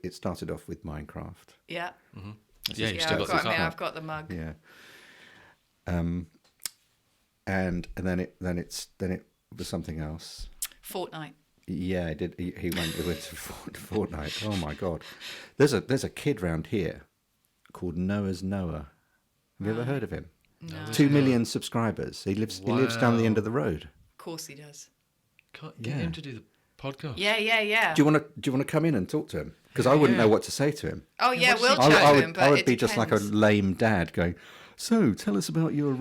it started off with Minecraft. Yeah. Mm-hmm. Yeah, you still got the I I've got the mug. Yeah. And then it was something else. Fortnite. Yeah, it did. He went to Fortnite. Oh my God, there's a kid round here called Noah's Noah. Have you ever heard of him? No. 2 million subscribers. He lives down the end of the road. Of course he does. Can't get him to do the podcast. Yeah. Do you want to come in and talk to him? Because I wouldn't know what to say to him. Oh yeah, we'll I chat to would, him. But I would it be just like a depends. lame dad going. So tell us about your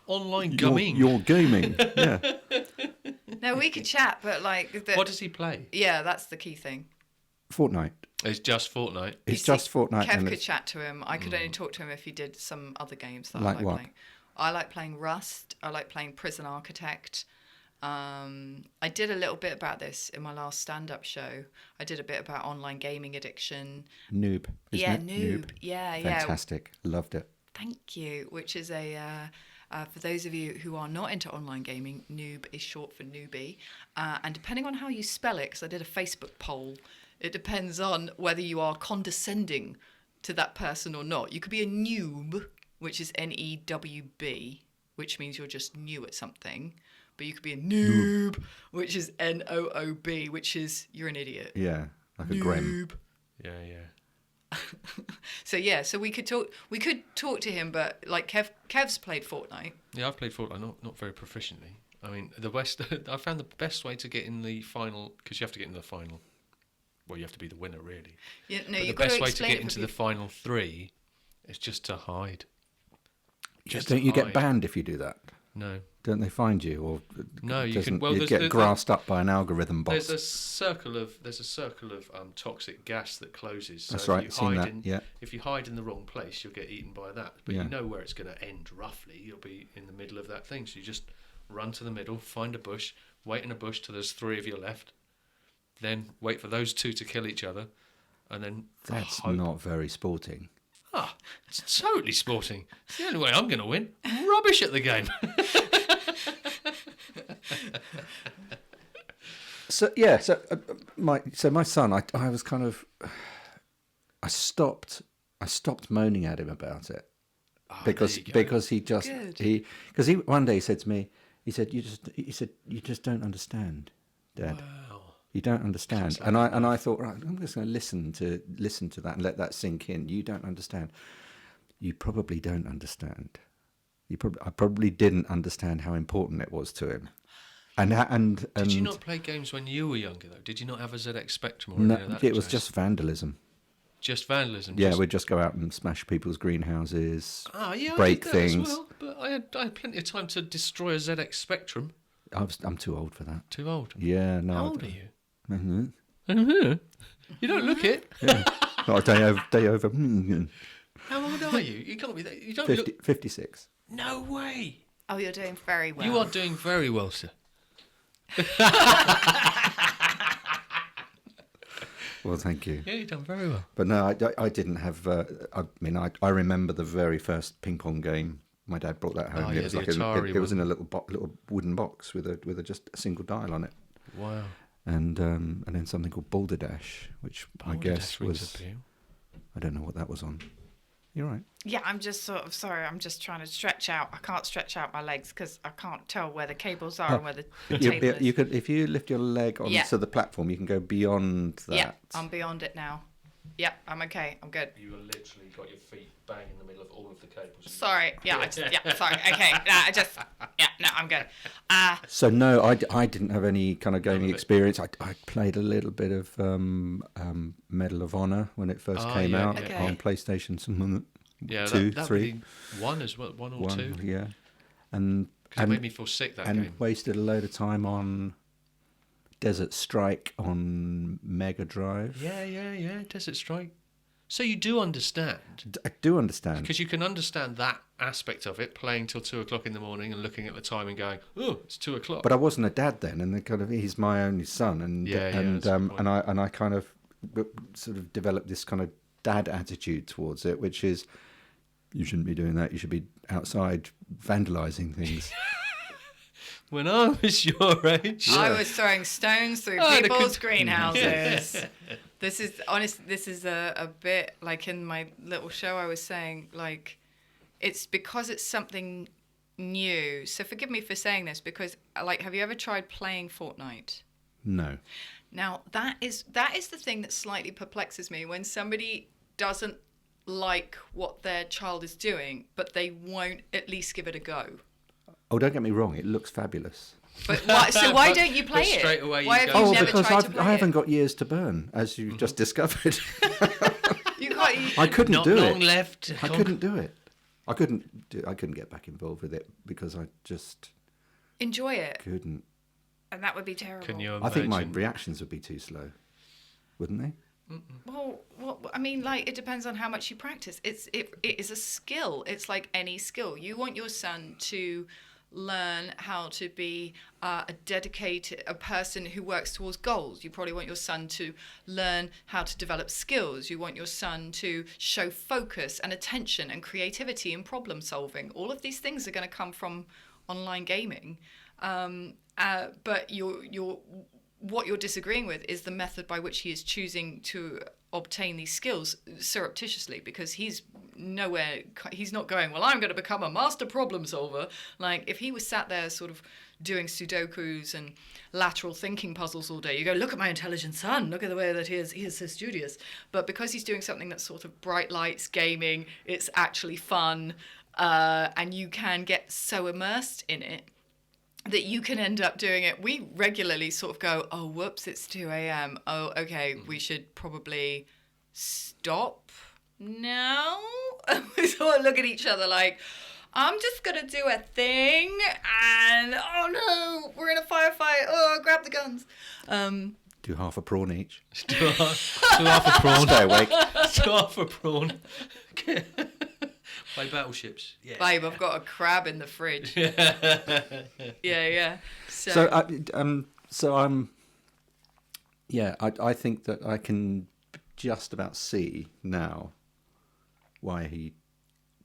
Online gaming. Your gaming. Yeah. No, we could chat, but like. What does he play? Yeah, that's the key thing. Fortnite. It's just Fortnite. It's just Fortnite. Kev could chat to him. I could only talk to him if he did some other games that Like I like what? playing. I like playing Rust. I like playing Prison Architect. I did a little bit about this in my last stand-up show. I did a bit about online gaming addiction. Noob. Isn't it? Noob. Yeah. Fantastic. Loved it. Thank you. Which is for those of you who are not into online gaming, Noob is short for newbie. And depending on how you spell it, because I did a Facebook poll, it depends on whether you are condescending to that person or not. You could be a noob, which is N-E-W-B, which means you're just new at something. But you could be a noob, which is N-O-O-B, which is you're an idiot. Yeah, like a noob. Grem. Yeah. So we could talk to him, but like Kev's played Fortnite. Yeah, I've played Fortnite, not very proficiently. I mean, I found the best way to get in the final, because you have to get in the final. Well, you have to be the winner, really. Yeah, no, but you the best way to get into the final 3 is just to hide. Don't you get banned if you do that? No. Don't they find you, or no? You can. Well, you get grassed up by an algorithm box. There's a circle of toxic gas that closes. So That's if right. You Seen hide that. in, yeah. If you hide in the wrong place, you'll get eaten by that. But you know where it's going to end roughly. You'll be in the middle of that thing. So you just run to the middle, find a bush, wait in a bush till there's 3 of you left. Then wait for those 2 to kill each other, and then That's hope. not very sporting. Ah, it's totally sporting. It's the only way I'm going to win. Rubbish at the game. So my son, I was kind of, I stopped moaning at him about it because he one day he said to me, he said you just don't understand, Dad. Wow. You don't understand. And I thought, right, I'm just going to listen to that and let that sink in. You don't understand. You probably don't understand. I probably didn't understand how important it was to him. And did you not play games when you were younger though? Did you not have a ZX Spectrum or no, anything like that? it was just vandalism. Just vandalism. Yeah, we'd just go out and smash people's greenhouses, yeah, break I did that things. as well, but I had plenty of time to destroy a ZX Spectrum. I'm too old for that. Too old. Yeah, no. How old are you? Mm-hmm. You don't look it. Yeah. Not a day over. How old are you? You can't be that. You don't 56. No way. Oh, you're doing very well. You are doing very well, sir. Well, thank you. Yeah, you've done very well. But no, I didn't have. I remember the very first ping pong game. My dad brought that home. Oh, It yeah, was the like Atari it was in one. a little wooden box with just a single dial on it. Wow. And then something called Bolderdash, which I guess Bolderdash rings was. a bell. I don't know what that was on. You're right. Yeah, I'm just sort of sorry. I'm just trying to stretch out. I can't stretch out my legs because I can't tell where the cables are and where the table is. You could, if you lift your leg onto the platform, you can go beyond that. Yeah, I'm beyond it now. Yep, I'm okay. I'm good. You have literally got your feet bang in the middle of all of the cables. Sorry. Yeah, sorry. Okay. No, I'm good. So no, I didn't have any kind of gaming experience. I played a little bit of Medal of Honor when it first came out on PlayStation. Yeah, 2, that 3, be 1 as well, 1 or 2. Yeah, and Because it made me feel sick that game. wasted a load of time on Desert Strike on Mega Drive. Yeah. Desert Strike. So you do understand. I do understand. Because you can understand that aspect of it, playing till 2 o'clock in the morning and looking at the time and going, oh, it's 2 o'clock. But I wasn't a dad then, and he's my only son, and I kind of sort of developed this kind of dad attitude towards it, which is, you shouldn't be doing that. You should be outside vandalising things. when I was your age. Yeah. I was throwing stones through people's greenhouses. This is a bit like in my little show I was saying, like, it's because it's something new. So forgive me for saying this, because, like, have you ever tried playing Fortnite? No. Now, that is the thing that slightly perplexes me, when somebody doesn't like what their child is doing, but they won't at least give it a go. Oh, don't get me wrong, it looks fabulous. But why don't you play it? Straight away Why have you never because tried to play I haven't it? got years to burn, as you've just discovered. I couldn't do it. Not long left. I couldn't do it. I couldn't get back involved with it because I just enjoy it. couldn't. And that would be terrible. Can you imagine? I think my reactions would be too slow, wouldn't they? Well, I mean, like, it depends on how much you practice. It is a skill. It's like any skill. You want your son to learn how to be a person who works towards goals. You probably want your son to learn how to develop skills. You want your son to show focus and attention and creativity and problem solving. All of these things are going to come from online gaming. But what you're disagreeing with is the method by which he is choosing to obtain these skills surreptitiously, because he's not going, well, I'm going to become a master problem solver. Like, if he was sat there sort of doing Sudokus and lateral thinking puzzles all day, you go, look at my intelligent son, look at the way that he is so studious. But because he's doing something that's sort of bright lights, gaming, it's actually fun, and you can get so immersed in it that you can end up doing it. We regularly sort of go, oh, whoops, it's 2 a.m. Oh, okay, we should probably stop now. We sort of look at each other like, I'm just going to do a thing, and oh no, we're in a firefight. Oh, grab the guns. Do half a prawn each. do half a prawn. Stay awake. Do half a prawn. Play battleships. Yeah. Babe, I've got a crab in the fridge. Yeah. I think that I can just about see now why he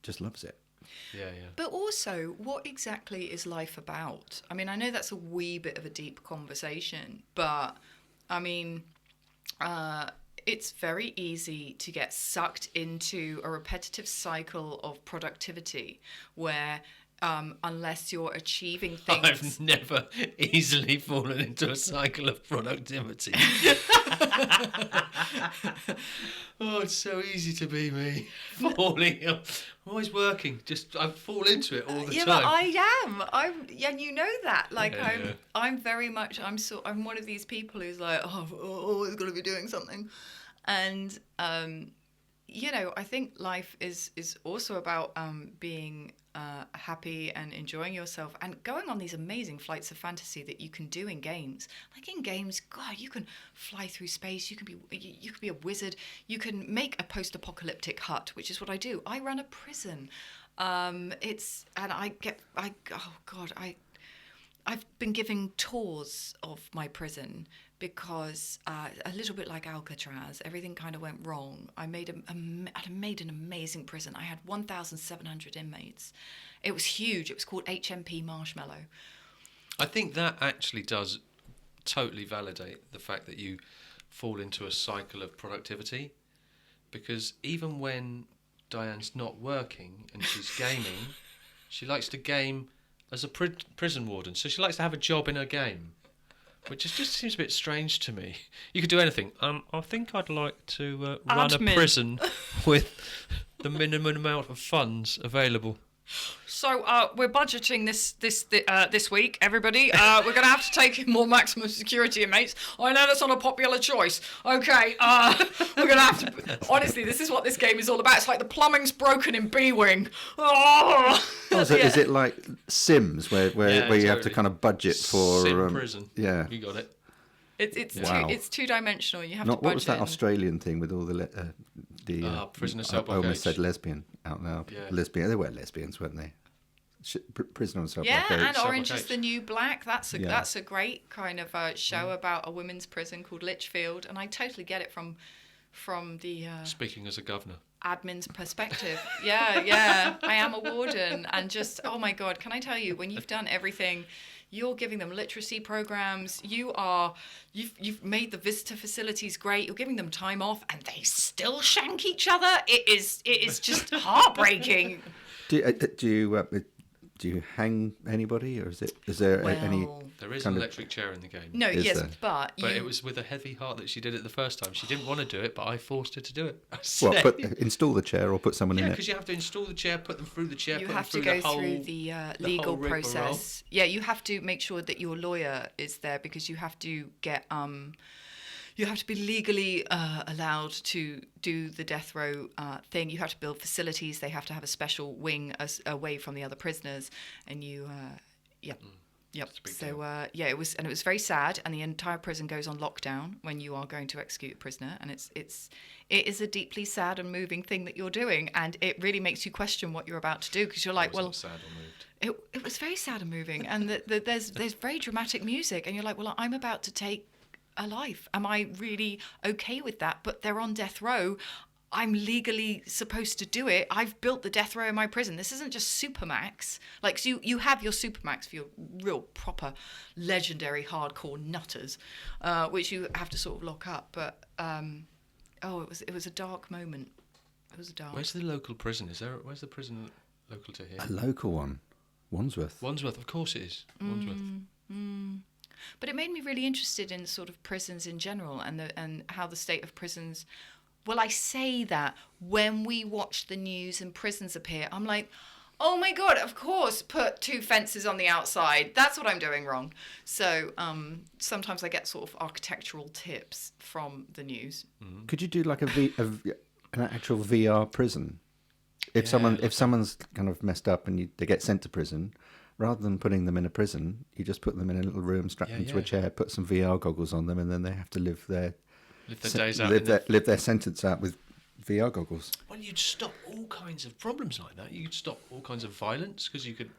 just loves it. Yeah. But also, what exactly is life about? I mean, I know that's a wee bit of a deep conversation, but I mean, it's very easy to get sucked into a repetitive cycle of productivity where unless you're achieving things... I've never easily fallen into a cycle of productivity. Oh, it's so easy to be me. I'm always working. I fall into it all the time. Yeah, but I am. And you know that. Like, I'm very much... I'm one of these people who's like, oh, I've always got to be doing something. And, I think life is also about being happy and enjoying yourself and going on these amazing flights of fantasy that you can do in games. Like in games, God, you can fly through space. You can be a wizard. You can make a post-apocalyptic hut, which is what I do. I run a prison. I've been giving tours of my prison because a little bit like Alcatraz, everything kind of went wrong. I made an amazing prison. I had 1,700 inmates. It was huge. It was called HMP Marshmallow. I think that actually does totally validate the fact that you fall into a cycle of productivity, because even when Diane's not working and she's gaming, she likes to game as a prison warden. So she likes to have a job in her game, which just seems a bit strange to me. You could do anything. I think I'd like to run a prison with the minimum amount of funds available. So we're budgeting this week, everybody. We're going to have to take in more maximum security inmates. I know that's not a popular choice. Okay, we're going to have to... Honestly, this is what this game is all about. It's like the plumbing's broken in B-Wing. Oh! Is it like Sims, where you have to kind of budget for... Sim prison. Yeah. You got it. It's two-dimensional. You have to budget. What was that Australian thing with all the prisoner I almost said lesbian out now. Yeah. Lesbian. They were lesbians, weren't they? Prisoner on Cell Yeah, Block H. and Orange is the New Black. That's a great kind of show about a women's prison called Lichfield, and I totally get it from the speaking as a governor. Admin's perspective. Yeah. I am a warden, and just, oh my God, can I tell you, when you've done everything You're giving them literacy programs. You've made the visitor facilities great. You're giving them time off, and they still shank each other. It is just heartbreaking. Do you hang anybody, or is there any? There is an electric chair in the game. No, yes, there? but it was with a heavy heart that she did it the first time. She didn't want to do it, but I forced her to do it. Install the chair or put someone in it? Yeah, because you have to install the chair, put them through the chair, you put have them to through go through the legal process. Yeah, you have to make sure that your lawyer is there because you have to get you have to be legally allowed to do the death row thing. You have to build facilities. They have to have a special wing away from the other prisoners, and you, Yep. So it was very sad, and the entire prison goes on lockdown when you are going to execute a prisoner, and it is a deeply sad and moving thing that you're doing, and it really makes you question what you're about to do because you're like, well, sad or moved. It was very sad and moving, and there's very dramatic music, and you're like, well, I'm about to take a life. Am I really okay with that? But they're on death row. I'm legally supposed to do it. I've built the death row in my prison. This isn't just Supermax. Like, so you have your Supermax for your real proper legendary hardcore nutters, which you have to sort of lock up. But it was a dark moment. It was a dark. Where's the local prison? Where's the prison local to here? A local one, Wandsworth. Wandsworth, of course it is. Wandsworth. But it made me really interested in sort of prisons in general and how the state of prisons. Well, I say that when we watch the news and prisons appear, I'm like, oh my God, of course, put 2 fences on the outside. That's what I'm doing wrong. So sometimes I get sort of architectural tips from the news. Mm-hmm. Could you do like an actual VR prison? If someone's kind of messed up and they get sent to prison, rather than putting them in a prison, you just put them in a little room, strap them to a chair, put some VR goggles on them, and then they have to live their sentence out with VR goggles. Well, you'd stop all kinds of problems like that. You'd stop all kinds of violence because you could.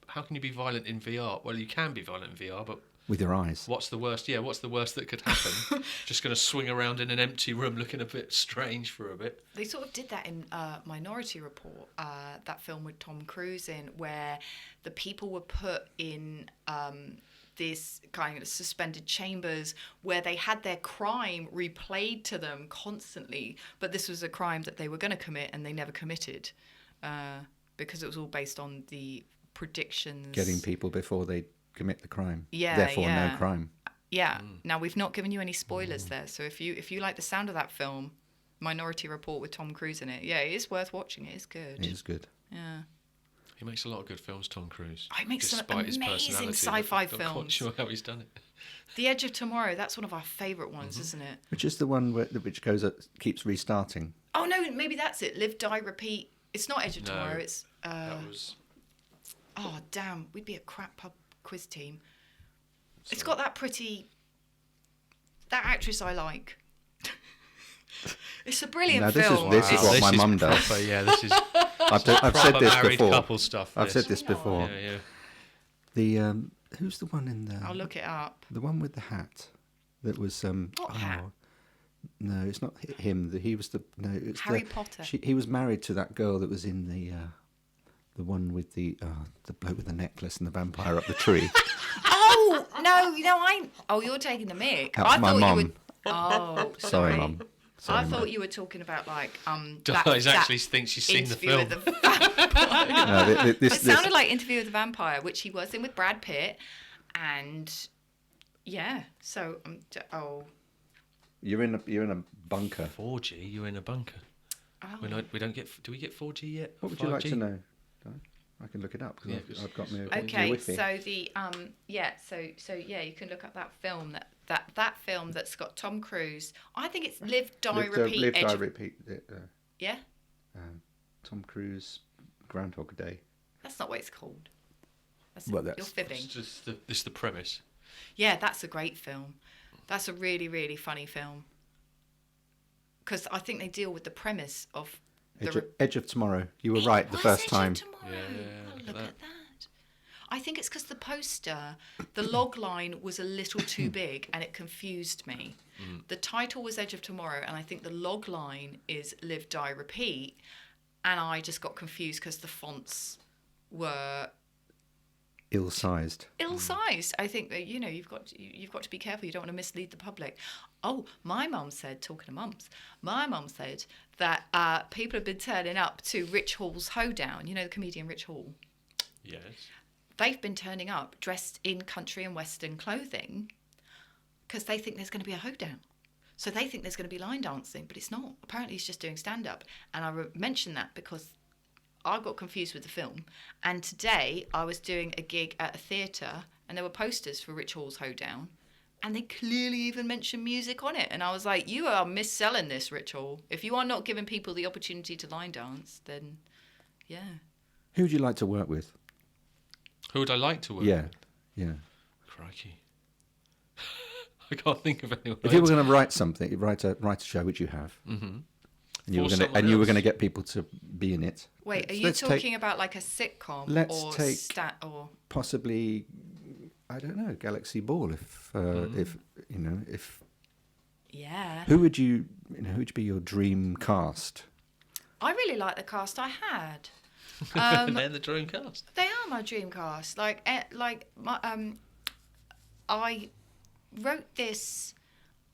How can you be violent in VR? Well, you can be violent in VR, but with your eyes. What's the worst? Yeah, what's the worst that could happen? Just going to swing around in an empty room, looking a bit strange for a bit. They sort of did that in Minority Report, that film with Tom Cruise in, where the people were put in this kind of suspended chambers where they had their crime replayed to them constantly, but this was a crime that they were going to commit and they never committed because it was all based on the predictions. Getting people before they commit the crime. Yeah, therefore no crime. Yeah. Now we've not given you any spoilers there, so if you like the sound of that film, Minority Report with Tom Cruise in it, it is worth watching. It is good. It is good. Yeah. He makes a lot of good films, Tom Cruise. He makes some amazing sci-fi films. I'm not sure how he's done it. The Edge of Tomorrow, that's one of our favourite ones, isn't it? Which is the one which keeps restarting. Oh no, maybe that's it. Live, Die, Repeat. It's not Edge of Tomorrow. It's that was. Oh damn, we'd be a crap pub quiz team. Sorry. It's got that actress I like. It's a brilliant film. This is what my mum does. Proper, yeah, this is. I've said this before. Couple stuff. I've said this before. Yeah. The who's the one in there? I'll look it up. The one with the hat. That was What hat? No, it's not him. It's Harry Potter. He was married to that girl that was in the one with the bloke with the necklace and the vampire up the tree. Oh no, you're taking the mic. That's my mum. Oh, sorry, Mum. I thought you were talking about like Dice actually thinks she's seen the film. It sounded like Interview with the Vampire, which he was in with Brad Pitt, and so You're in a bunker. 4G. You're in a bunker. Oh. We don't get. Do we get 4G yet? What would you like to know? I can look it up because I've got my Wi-Fi. So the you can look up that film that film that's got Tom Cruise. I think it's Live, Die, Repeat. Live, Die, Repeat. Yeah. Tom Cruise, Groundhog Day. That's not what it's called. You're fibbing. This is the premise. Yeah, that's a great film. That's a really, really funny film. Because I think they deal with the premise of Edge of Tomorrow. You were right the first time. Look at that. I think it's because the poster, the log line was a little too big and it confused me. The title was Edge of Tomorrow and I think the log line is Live, Die, Repeat. And I just got confused because the fonts were ill-sized. Ill-sized. I think that you've got to be careful. You don't want to mislead the public. Oh, my mum said, talking to mums, my mum said that people have been turning up to Rich Hall's hoedown. You know the comedian Rich Hall. Yes. They've been turning up dressed in country and western clothing because they think there's going to be a hoedown. So they think there's going to be line dancing, but it's not. Apparently, he's just doing stand-up. And I mentioned that because I got confused with the film. And today, I was doing a gig at a theatre, and there were posters for Rich Hall's hoedown, and they clearly even mentioned music on it. And I was like, you are mis-selling this, Rich Hall. If you are not giving people the opportunity to line dance, then, yeah. Who would you like to work with? Who would I like to work Yeah, with? yeah. Crikey. I can't think of anyone. If you were going to write something, write a show, which you have, and you were going to get people to be in it. Wait, are you talking about like a sitcom or possibly, I don't know, Galaxy Ball? If yeah, who would be your dream cast? I really like the cast I had. They're the dream cast. They are my dream cast. I wrote this.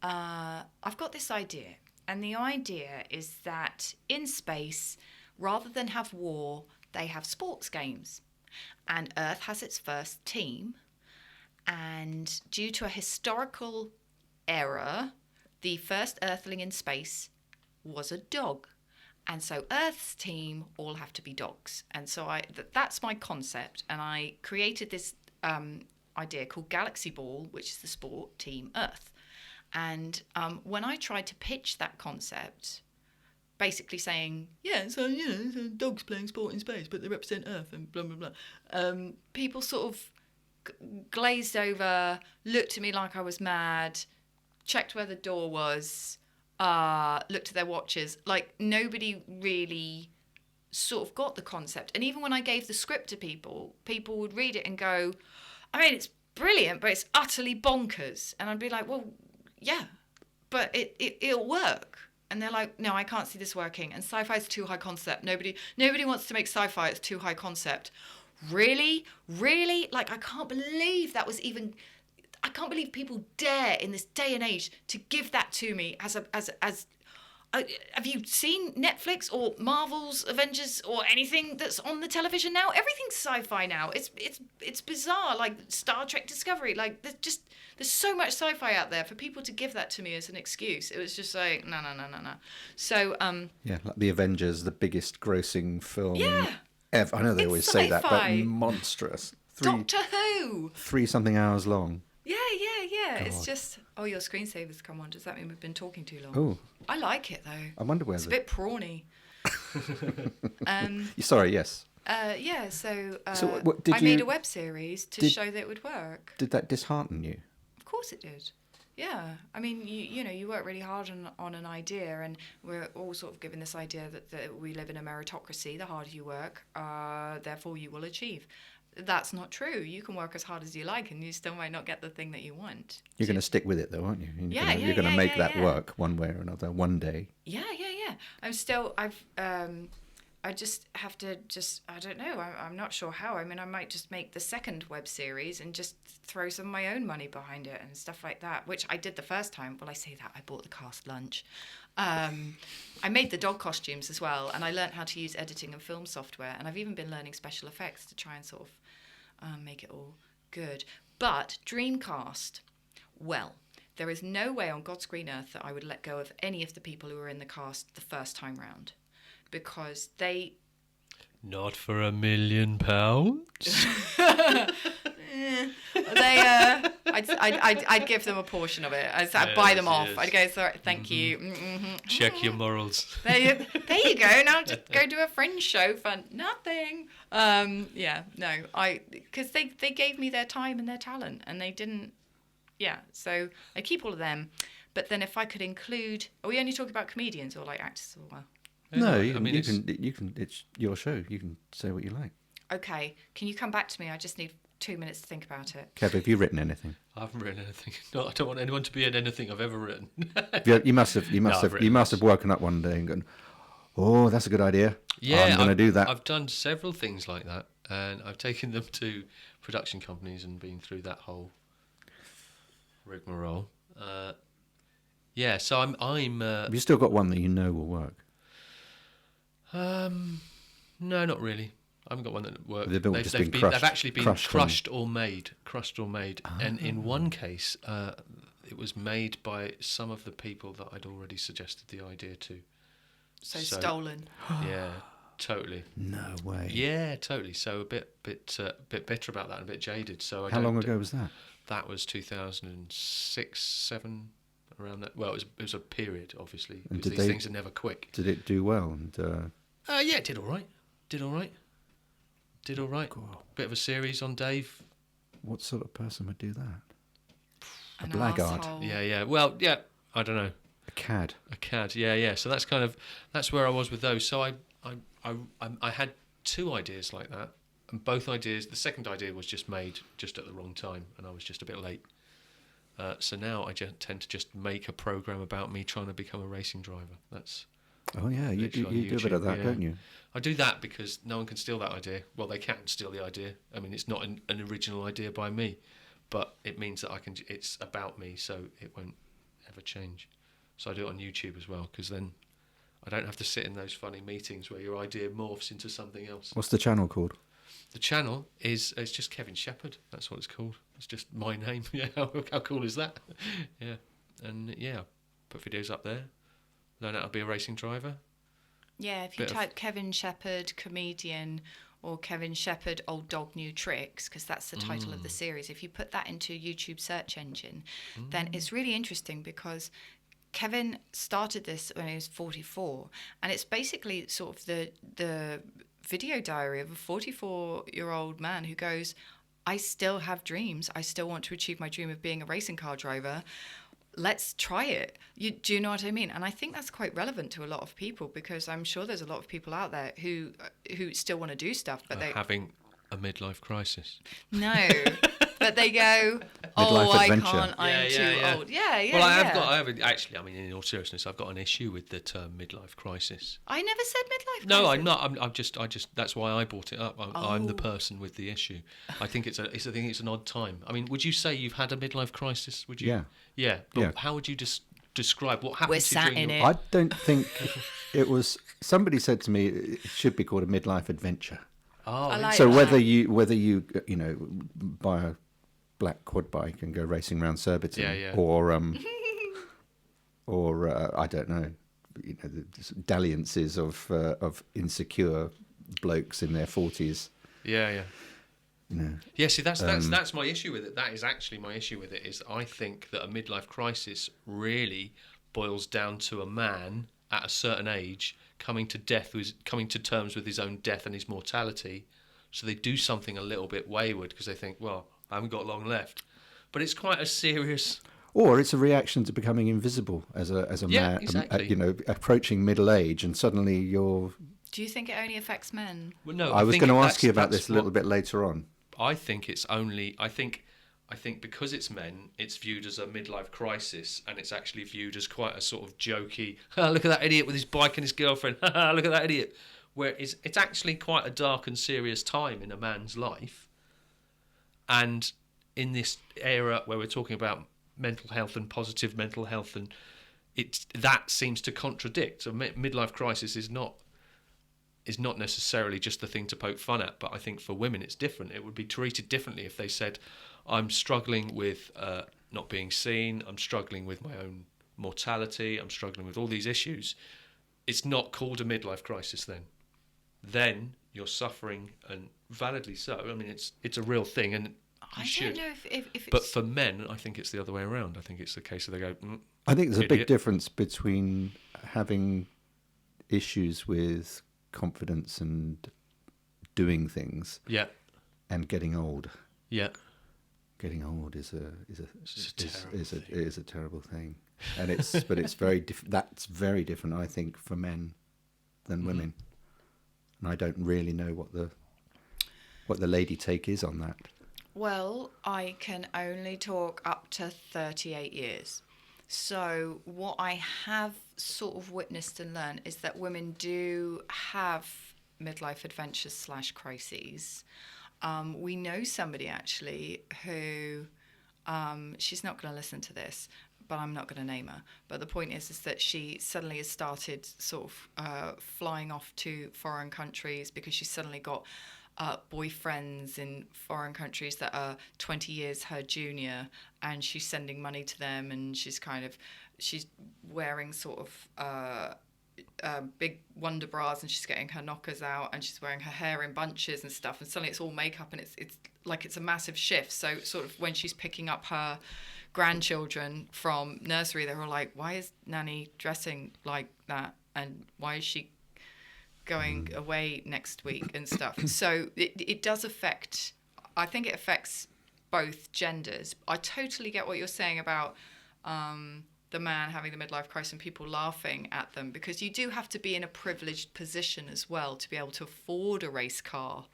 I've got this idea, and the idea is that in space, rather than have war, they have sports games, and Earth has its first team. And due to a historical error, the first Earthling in space was a dog. And so Earth's team all have to be dogs. And so that's my concept. And I created this idea called Galaxy Ball, which is the sport team Earth. And when I tried to pitch that concept, basically saying, so dogs playing sport in space, but they represent Earth and blah, blah, blah. People sort of glazed over, looked at me like I was mad, checked where the door was, looked at their watches. Like, nobody really sort of got the concept. And even when I gave the script to people would read it and go, I mean, it's brilliant, but it's utterly bonkers. And I'd be like, well, yeah, but it'll work. And they're like, no, I can't see this working. And sci-fi is too high concept. Nobody wants to make sci-fi. It's too high concept. Really? Like, I can't believe that was even... I can't believe people dare in this day and age to give that to me as have you seen Netflix or Marvel's Avengers or anything that's on the television now? Everything's sci-fi now. It's bizarre. Like Star Trek Discovery. Like there's so much sci-fi out there for people to give that to me as an excuse. It was just like no. So yeah, like the Avengers, the biggest grossing film ever. I know they always sci-fi. say that, but monstrous. Doctor Who. 3-something hours long. Yeah. God. It's just, your screensaver's come on. Does that mean we've been talking too long? Oh. I like it, though. I wonder whether... It's a bit prawny. Sorry, yes. So what, I made a web series to show that it would work. Did that dishearten you? Of course it did. Yeah. I mean, you work really hard on an idea, and we're all sort of given this idea that we live in a meritocracy. The harder you work, therefore you will achieve. That's not true. You can work as hard as you like and you still might not get the thing that you want. You're going to stick with it though, aren't you? You're going to make that work one way or another one day. Yeah. I just have to I don't know. I'm not sure how. I mean, I might just make the second web series and just throw some of my own money behind it and stuff like that, which I did the first time. Well, I say that, I bought the cast lunch. I made the dog costumes as well, and I learned how to use editing and film software, and I've even been learning special effects to try and sort of make it all good. But Dreamcast, well, there is no way on God's green earth that I would let go of any of the people who were in the cast the first time round, because they... Not for £1 million? I'd give them a portion of it. I'd buy them off. I'd go, sorry, thank you. Mm-hmm. Check your morals. There you go. Now just go do a fringe show for nothing. Because they gave me their time and their talent, and they didn't. Yeah, so I keep all of them. But then if I could include, are we only talking about comedians or like actors or well? No, you can. It's your show. You can say what you like. Okay, can you come back to me? I just need 2 minutes to think about it. Kev, have you written anything? I haven't written anything. No, I don't want anyone to be in anything I've ever written. You must have woken up one day and gone, "Oh, that's a good idea. Yeah, I'm going to do that." I've done several things like that. and I've taken them to production companies and been through that whole rigmarole. So I'm. Have you still got one that you know will work? No, not really. I haven't got one that worked. They've actually been crushed or made. And in one case, it was made by some of the people that I'd already suggested the idea to. So stolen. Yeah, totally. No way. Yeah, totally. So a bit bitter about that, and a bit jaded. So how long ago was that? That was 2006, 7, around that. Well, it was a period, obviously, because these things are never quick. Did it do well? And yeah, it did all right. Cool. Bit of a series on Dave. What sort of person would do that? An a blackguard. arsehole. Yeah. Well, yeah. I don't know. A cad. Yeah. So that's where I was with those. So I had 2 ideas like that, and both ideas. The second idea was just made just at the wrong time, and I was just a bit late. So now I tend to just make a program about me trying to become a racing driver. That's. Oh yeah, you do a bit of that, don't you? I do that because no one can steal that idea. Well, they can steal the idea. I mean, it's not an original idea by me, but it means that it's about me, so it won't ever change. So I do it on YouTube as well, because then I don't have to sit in those funny meetings where your idea morphs into something else. What's the channel called? The channel it's just Kevin Shepherd. That's what it's called. It's just my name. Yeah, how cool is that? Yeah, and yeah, put videos up there. Learn how to be a racing driver. Yeah, if you type Kevin Shepherd comedian or Kevin Shepherd old dog new tricks, because that's the title of the series, if you put that into a YouTube search engine, then it's really interesting, because Kevin started this when he was 44, and it's basically sort of the video diary of a 44-year-old man who goes, I still have dreams. I still want to achieve my dream of being a racing car driver. Let's try it. Do you know what I mean? And I think that's quite relevant to a lot of people, because I'm sure there's a lot of people out there who still want to do stuff, but they're having a midlife crisis. No, but they go, Midlife adventure. I can't. I'm too old. Yeah. Well, I have actually. I mean, in all seriousness, I've got an issue with the term midlife crisis. I never said midlife crisis. No, I'm not. I'm just. That's why I brought it up. I'm the person with the issue. I think it's an odd time. I mean, would you say you've had a midlife crisis? Would you? Yeah. Yeah. But how would you describe what happened? We're sat in it. I don't think it was. Somebody said to me it should be called a midlife adventure. Oh, I like so that. whether you buy a black quad bike and go racing around Surbiton, or I don't know, the dalliances of insecure blokes in their 40s. Yeah. Yeah, see, that's my issue with it. That is actually my issue with it. Is I think that a midlife crisis really boils down to a man at a certain age coming to terms with his own death and his mortality. So they do something a little bit wayward because they think, well, I haven't got long left. But it's quite a serious. Or it's a reaction to becoming invisible as a man, exactly. Approaching middle age, and suddenly you're. Do you think it only affects men? Well, no, I was going to ask you about this a little bit later on. I think it's only. I think because it's men, it's viewed as a midlife crisis, and it's actually viewed as quite a sort of jokey. Look at that idiot with his bike and his girlfriend. Look at that idiot. Where it's actually quite a dark and serious time in a man's life, and in this era where we're talking about mental health and positive mental health, and that seems to contradict. So midlife crisis is not necessarily just the thing to poke fun at, but I think for women it's different. It would be treated differently if they said, I'm struggling with not being seen, I'm struggling with my own mortality, I'm struggling with all these issues. It's not called a midlife crisis then. Then you're suffering, and validly so. I mean, it's a real thing, and I don't know if it's... But for men, I think it's the other way around. I think it's the case of they go, I think there's a big difference between having issues with confidence and doing things, and getting old. Yeah, getting old is a terrible thing, and it's very that's very different, I think, for men than women, and I don't really know what the lady take is on that. Well, I can only talk up to 38 years. So what I have sort of witnessed and learned is that women do have midlife adventures / crises. We know somebody actually who, she's not going to listen to this, but I'm not going to name her. But the point is that she suddenly has started sort of flying off to foreign countries because she suddenly got boyfriends in foreign countries that are 20 years her junior, and she's sending money to them, and she's wearing sort of big wonder bras, and she's getting her knockers out, and she's wearing her hair in bunches and stuff, and suddenly it's all makeup, and it's like it's a massive shift. So sort of when she's picking up her grandchildren from nursery, they're all like, why is Nanny dressing like that, and why is she going away next week and stuff. So it does affect, I think it affects both genders. I totally get what you're saying about the man having the midlife crisis and people laughing at them, because you do have to be in a privileged position as well to be able to afford a race car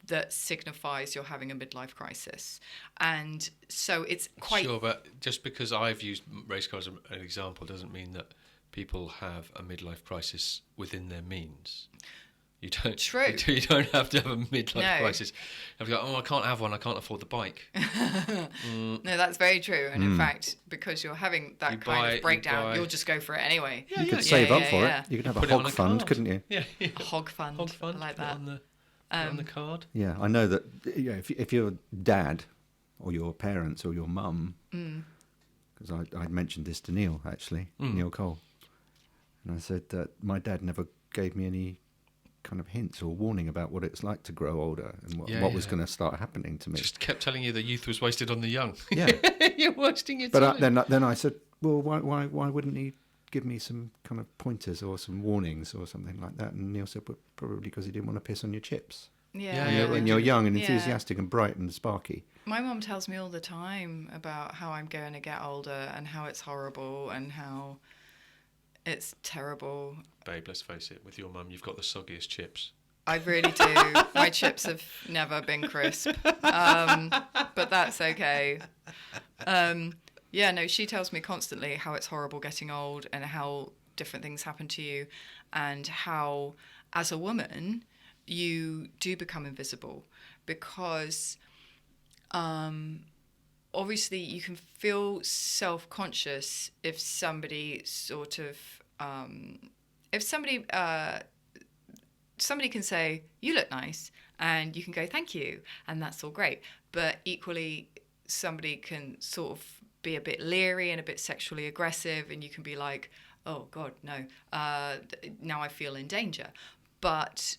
that signifies you're having a midlife crisis. And so it's quite... Sure, but just because I've used race cars as an example doesn't mean that people have a midlife crisis within their means. You don't. True. You don't have to have a midlife crisis. You have to go, oh, I can't have one, I can't afford the bike. No, that's very true. And in fact, because you're having that kind of breakdown, you'll just go for it anyway. You could save up for it. You could have a hog fund, couldn't you? Yeah. A hog fund. Hog fund. I like that. On the card. Yeah, I know that. Yeah, if your dad or your parents or your mum, because I'd mentioned this to Neil actually, Neil Cole, and I said that my dad never gave me any kind of hints or warning about what it's like to grow older and what was going to start happening to me. Just kept telling you that youth was wasted on the young. Yeah, you're wasting your time. But then I said, well, why wouldn't he give me some kind of pointers or some warnings or something like that? And Neil said, well, probably because he didn't want to piss on your chips. When you're young and enthusiastic and bright and sparky. My mum tells me all the time about how I'm going to get older and how it's horrible and how it's terrible. Babe, let's face it, with your mum, you've got the soggiest chips. I really do. My chips have never been crisp. But that's okay. She tells me constantly how it's horrible getting old and how different things happen to you and how, as a woman, you do become invisible because obviously you can feel self-conscious if somebody sort of somebody can say you look nice and you can go thank you and that's all great, but equally somebody can sort of be a bit leery and a bit sexually aggressive and you can be like, oh god, no, now I feel in danger. But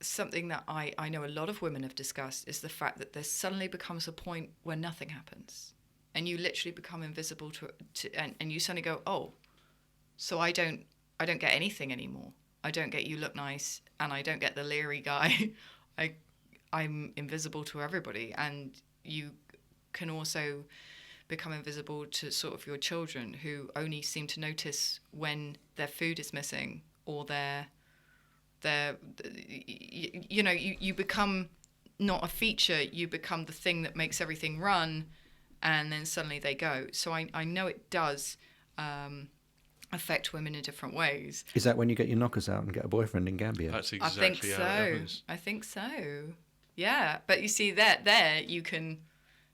something that I know a lot of women have discussed is the fact that there suddenly becomes a point where nothing happens and you literally become invisible and you suddenly go, oh, so I don't get anything anymore. I don't get you look nice and I don't get the leery guy. I'm invisible to everybody. And you can also become invisible to sort of your children who only seem to notice when their food is missing or you become not a feature, you become the thing that makes everything run, and then suddenly they go. So I know it does affect women in different ways. Is that when you get your knockers out and get a boyfriend in Gambia? That's exactly how it happens. I think so. Yeah, but you see that there you can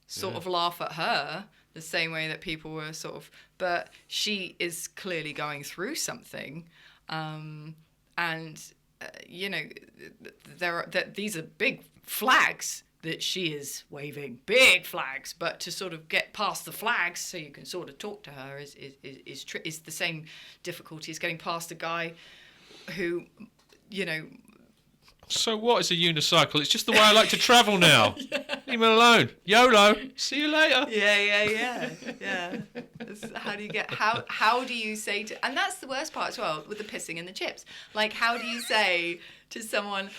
sort of laugh at her the same way that people were sort of, but she is clearly going through something, and these are big flags that she is waving, big flags, but to sort of get past the flags so you can sort of talk to her is the same difficulty as getting past a guy who, So what is a unicycle? It's just the way I like to travel now. Leave me alone. YOLO. See you later. Yeah. How do you say to, and that's the worst part as well with the pissing and the chips. Like, how do you say to someone,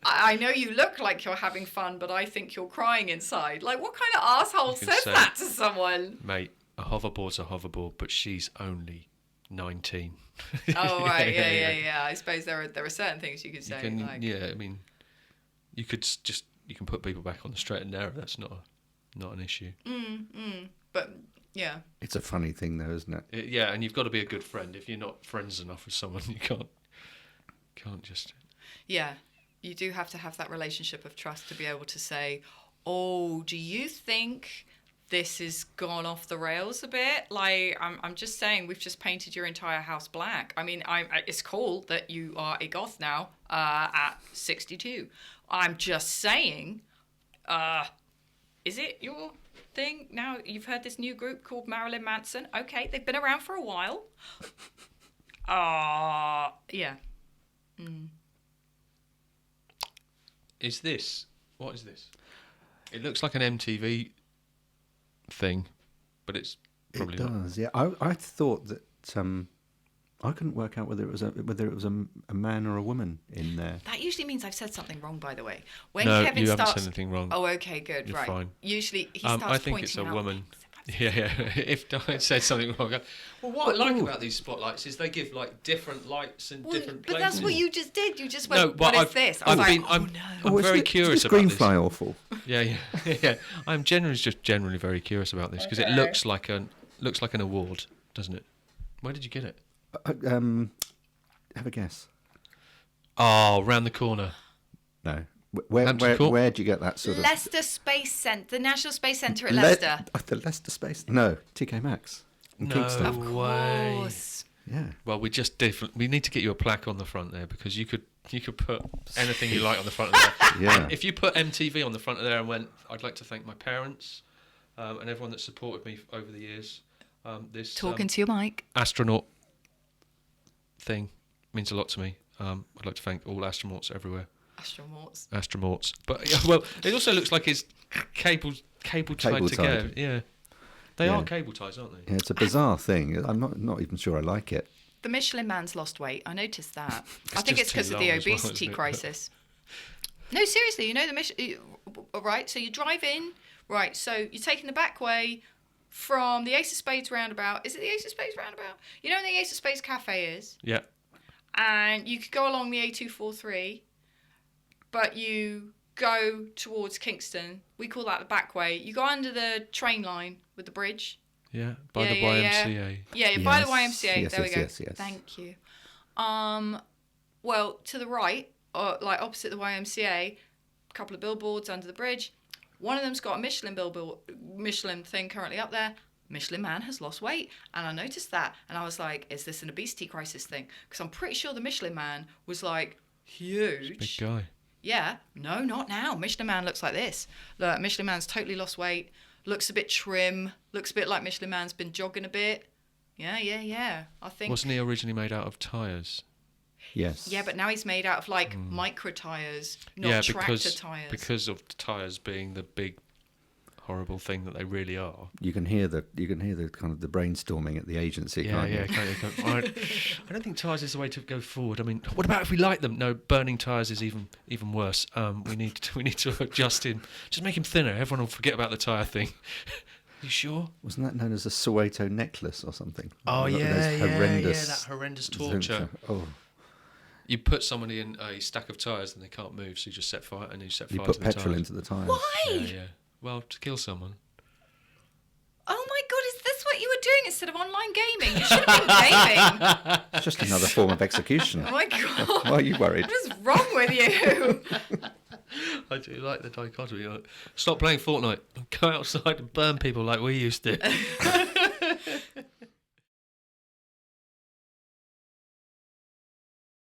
I know you look like you're having fun, but I think you're crying inside. Like, what kind of asshole says that to someone? Mate, a hoverboard's a hoverboard, but she's only 19. Oh, right, yeah. I suppose there are certain things you could say. You can put people back on the straight and narrow. That's not an issue. But yeah, it's a funny thing though, isn't it? And you've got to be a good friend. If you're not friends enough with someone, you can't just. Yeah, you do have to have that relationship of trust to be able to say, oh, do you think this has gone off the rails a bit? Like, I'm just saying, we've just painted your entire house black. I mean, it's cool that you are a goth now at 62. I'm just saying, is it your thing now? You've heard this new group called Marilyn Manson. Okay, they've been around for a while. Yeah. What is this? It looks like an MTV thing, but it's probably it does. Yeah, I thought that I couldn't work out whether it was a man or a woman in there. That usually means I've said something wrong, by the way. When No, Kevin you starts... haven't said anything wrong. Oh, okay, good, You're right. fine. Usually he starts I think pointing it's a out... woman. Yeah. If Diane said something wrong, well, what I like about these spotlights is they give like different lights and different places. But that's what you just did. You just went, No, but what is this? I was like, I'm Is very it- curious is about this. Greenfly awful? Yeah. I'm generally very curious about this because it looks like an award, doesn't it? Where did you get it? Have a guess. Oh, round the corner. No. Hampton Court? Where'd you get that sort of... Leicester Space Centre, the National Space Centre at Leicester. The Leicester Space... No, TK Maxx. In No Kingston. Of way. course. Yeah. Well, we need to get you a plaque on the front there because you could put anything you like on the front of there. Yeah. If you put MTV on the front of there and went, I'd like to thank my parents and everyone that supported me over the years. This Talking to your mic. astronaut thing means a lot to me. I'd like to thank all astronauts everywhere. Astronauts. But well, it also looks like it's cable tied together. Yeah. They are cable ties, aren't they? Yeah, it's a bizarre thing. I'm not even sure I like it. The Michelin Man's lost weight. I noticed that. I It's think it's just because too of the long as well, obesity isn't it? crisis. No, seriously, you know the Michelin... Right, so you drive in. Right, so you're taking the back way from the Ace of Spades roundabout. Is it the Ace of Spades roundabout? You know where the Ace of Spades cafe is? Yeah. And you could go along the A243, but you go towards Kingston. We call that the back way. You go under the train line with the bridge. Yeah. By the YMCA. Yeah, by the Yes, YMCA. yes, There we yes, go. yes, yes. Thank you. Well, to the right, or like opposite the YMCA, a couple of billboards under the bridge. One of them's got a Michelin thing currently up there. Michelin Man has lost weight, and I noticed that, and I was like, "Is this an obesity crisis thing?" Because I'm pretty sure the Michelin Man was like huge. Big guy. Yeah, no, not now. Michelin Man looks like this. Look, Michelin Man's totally lost weight. Looks a bit trim. Looks a bit like Michelin Man's been jogging a bit. Yeah. I think. Wasn't he originally made out of tyres? Yes. Yeah, but now he's made out of like micro tyres, not tractor tyres. because of the tyres being the big horrible thing that they really are. You can hear the kind of the brainstorming at the agency, can't you? I don't think tyres is the way to go forward. I mean, what about if we light them? No, burning tyres is even worse. We need to adjust him. Just make him thinner. Everyone will forget about the tyre thing. You sure? Wasn't that known as a Soweto necklace or something? Oh Those horrendous that horrendous torture. Oh, You put somebody in a stack of tyres and they can't move, so you just set fire and you set you fire put to the petrol tyres. into the tyres. Why? Yeah. Well, to kill someone. Oh my god, is this what you were doing instead of online gaming? You should have been gaming. It's just another form of execution. Oh my god. Why are you worried? What is wrong with you? I do like the dichotomy. Like, stop playing Fortnite. Go outside and burn people like we used to.